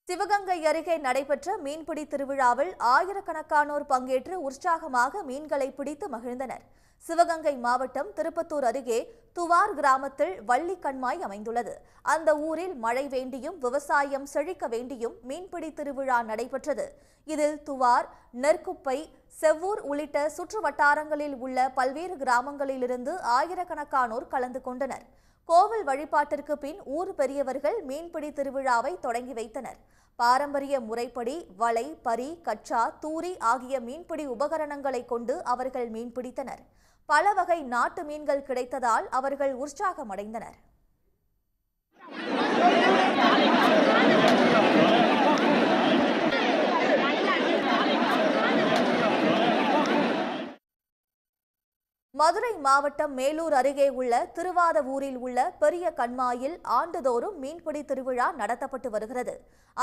சிவகங்கை அருகே நடைபெற்ற மீன்பிடி திருவிழாவில் ஆயிரக்கணக்கானோர் பங்கேற்று உற்சாகமாக மீன்களை பிடித்து மகிழ்ந்தனர். சிவகங்கை மாவட்டம் திருப்பத்தூர் அருகே துவார் கிராமத்தில் வள்ளி கண்மாய் அமைந்துள்ளது. அந்த ஊரில் மழை வேண்டியும் விவசாயம் செழிக்க வேண்டியும் மீன்பிடி திருவிழா நடைபெற்றது. இதில் துவார், நெற்குப்பை, செவ்வூர் உள்ளிட்ட சுற்று வட்டாரங்களில் உள்ள பல்வேறு கிராமங்களிலிருந்து ஆயிரக்கணக்கானோர் கலந்து கொண்டனர். கோவில் வழிபாட்டிற்கு பின் ஊர் பெரியவர்கள் மீன்பிடி திருவிழாவை தொடங்கி வைத்தனர். பாரம்பரிய முறைப்படி வலை, பரி, கச்சா, தூரி ஆகிய மீன்பிடி உபகரணங்களை கொண்டு அவர்கள் மீன்பிடித்தனர். பல வகை நாட்டு மீன்கள் கிடைத்ததால் அவர்கள் உற்சாகமடைந்தனர். மதுரை மாவட்டம் மேலூர் அருகே உள்ள திருவாதவூரில் உள்ள பெரிய கண்மாயில் ஆண்டுதோறும் மீன்பிடி திருவிழா நடத்தப்பட்டு வருகிறது.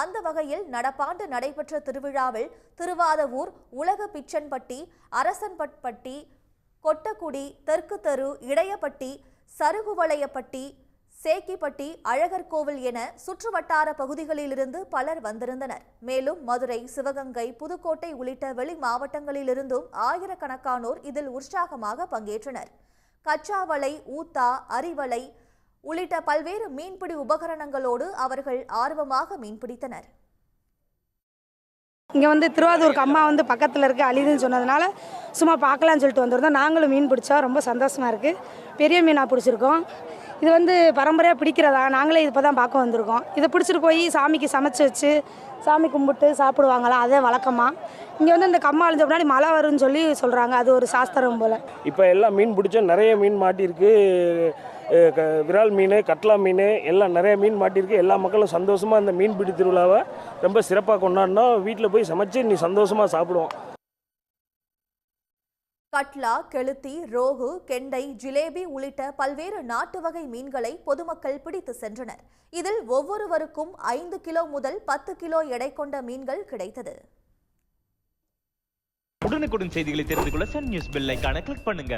அந்த வகையில் நடப்பாண்டு நடைபெற்ற திருவிழாவில் திருவாதவூர், உலக பிச்சன்பட்டி, அரசன்பட்டி, கொட்டக்குடி, தெற்கு தெரு, இடையப்பட்டி, சருகுவளையப்பட்டி, சேக்கிப்பட்டி, அழகர் கோவில் என சுற்றுவட்டார பகுதிகளிலிருந்து பலர் வந்திருந்தனர். மேலும் மதுரை, சிவகங்கை, புதுக்கோட்டை உள்ளிட்ட வெளி மாவட்டங்களிலிருந்தும் ஆயிரக்கணக்கானோர் இதில் உற்சாகமாக பங்கேற்றனர். கச்சாவலை, ஊத்தா, அரிவலை உள்ளிட்ட பல்வேறு மீன்பிடி உபகரணங்களோடு அவர்கள் ஆர்வமாக மீன்பிடித்தனர். இங்கே திருவாரூருக்கு அம்மா பக்கத்தில் இருக்க அழிதுன்னு சொன்னதுனால சும்மா பார்க்கலான்னு சொல்லிட்டு வந்திருந்தோம். நாங்களும் மீன் பிடிச்சா ரொம்ப சந்தோஷமாக இருக்குது. பெரிய மீனாக பிடிச்சிருக்கோம். இது பரம்பரையாக பிடிக்கிறதா, நாங்களே இப்போ தான் பார்க்க வந்திருக்கோம். இதை பிடிச்சிட்டு போய் சாமிக்கு சமைச்சு வச்சு சாமி கும்பிட்டு சாப்பிடுவாங்களாம். அதே வழக்கமாக இங்கே இந்த கம்மா அழிஞ்ச முன்னாடி மழை வரும்னு சொல்லி சொல்கிறாங்க. அது ஒரு சாஸ்திரம் போல். இப்போ எல்லாம் மீன் பிடிச்சா நிறைய மீன் மாட்டியிருக்கு. விரால் மீன், கட்லா மீன் எல்லாம் நிறைய மீன் மாட்டியிருக்கு. எல்லா மக்களும் சந்தோஷமாக இந்த மீன்பிடி திருவிழாவை ரொம்ப சிறப்பாக கொண்டாடினோம். வீட்டில் போய் சமைச்சு நீ சந்தோஷமாக சாப்பிடுவோம். கட்லா, கெளுத்தி, ரோகு, கெண்டை, ஜிலேபி உள்ளிட்ட பல்வேறு நாட்டு வகை மீன்களை பொதுமக்கள் பிடித்து சென்றனர். இதில் ஒவ்வொருவருக்கும் 5 கிலோ முதல் 10 கிலோ எடை கொண்ட மீன்கள் கிடைத்தது. உடனுக்குடன் செய்திகளை தெரிந்து கொள்ள சன் நியூஸ் பெல் ஐகானை கிளிக் பண்ணுங்க.